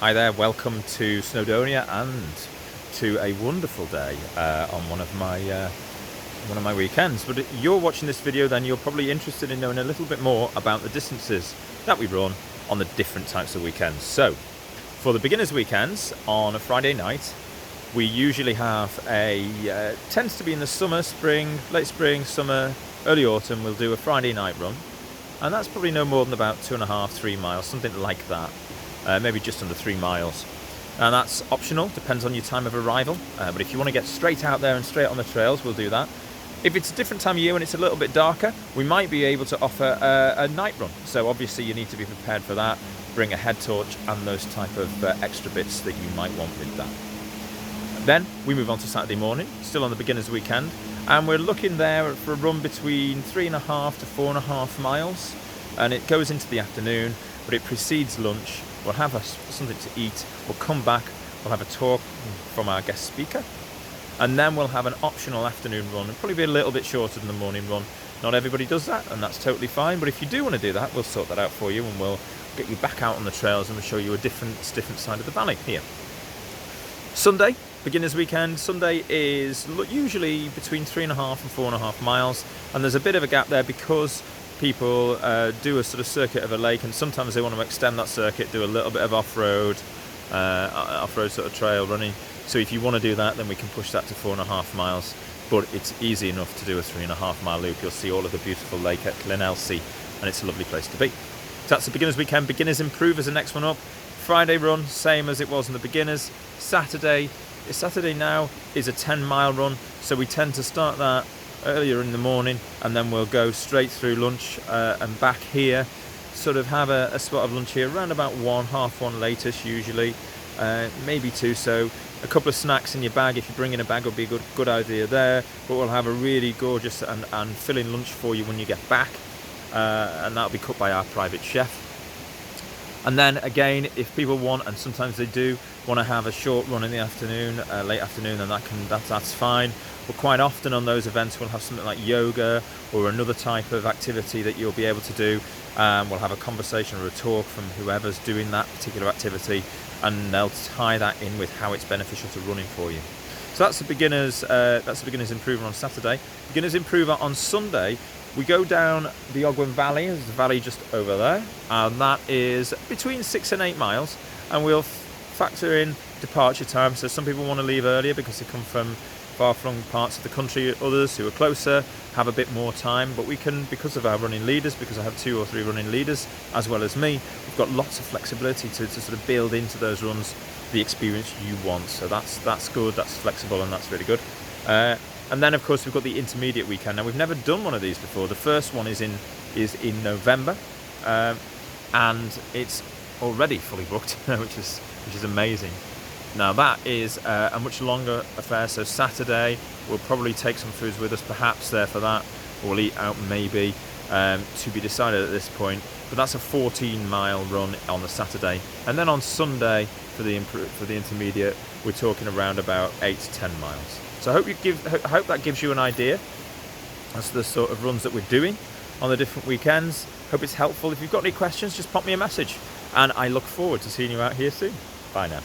Hi there, welcome to Snowdonia and to a wonderful day on one of my weekends. But if you're watching this video, then you're probably interested in knowing a little bit more about the distances that we run on the different types of weekends. So for the beginners weekends on a Friday night, we usually have tends to be in the summer, spring, late spring, summer, early autumn, we'll do a Friday night run. And that's probably no more than about 2.5, 3 miles, something like that. Maybe just under 3 miles. And that's optional, depends on your time of arrival. But if you want to get straight out there and straight on the trails, we'll do that. If it's a different time of year and it's a little bit darker, we might be able to offer a night run. So obviously you need to be prepared for that. Bring a head torch and those type of extra bits that you might want with that. Then we move on to Saturday morning, still on the beginners weekend. And we're looking there for a run between 3.5 to 4.5 miles. And it goes into the afternoon, but it precedes lunch. We'll have something to eat, we'll come back, we'll have a talk from our guest speaker, and then we'll have an optional afternoon run. It'll probably be a little bit shorter than the morning run. Not everybody does that, and that's totally fine, but if you do want to do that, we'll sort that out for you, and we'll get you back out on the trails and we'll show you a different side of the valley here. Sunday, beginners weekend. Sunday is usually between 3.5 and 4.5 miles, and there's a bit of a gap there because people do a sort of circuit of a lake, and sometimes they want to extend that circuit, do a little bit of off-road sort of trail running. So if you want to do that, then we can push that to 4.5 miles, but it's easy enough to do a 3.5 mile loop. You'll see all of the beautiful lake at Glenelsea, and it's a lovely place to be. So that's the beginners weekend. Beginners Improve is the next one up. Friday run, same as it was in the beginners. Saturday now is a 10-mile run, so we tend to start that earlier in the morning, and then we'll go straight through lunch and back here, sort of have a spot of lunch here around about 1:30 latest usually, maybe 2, so a couple of snacks in your bag. If you bring in a bag, would be a good idea there, but we'll have a really gorgeous and filling lunch for you when you get back, and that'll be cooked by our private chef. And then again, if people want, and sometimes they do, want to have a short run in the afternoon, late afternoon, then that's fine. But quite often on those events, we'll have something like yoga or another type of activity that you'll be able to do. We'll have a conversation or a talk from whoever's doing that particular activity, and they'll tie that in with how it's beneficial to running for you. So that's the beginners improver on Saturday. Beginners improver on Sunday. We go down the Ogwen Valley. There's a valley just over there, and that is between 6 and 8 miles. And we'll factor in departure time. So some people want to leave earlier because they come from far-flung parts of the country. Others who are closer have a bit more time, but we can, because of our running leaders, because I have 2 or 3 running leaders as well as me, we've got lots of flexibility to sort of build into those runs the experience you want. So that's good, that's flexible, and that's really good. And then of course we've got the intermediate weekend. Now we've never done one of these before. The first one is in November, and it's already fully booked, which is amazing. Now that is a much longer affair, so Saturday we'll probably take some foods with us, perhaps there for that, or we'll eat out maybe, to be decided at this point. But that's a 14-mile run on the Saturday, and then on Sunday for the intermediate we're talking around about 8 to 10 miles. So I hope that gives you an idea as to the sort of runs that we're doing on the different weekends. Hope it's helpful. If you've got any questions, just pop me a message, and I look forward to seeing you out here soon. Bye now.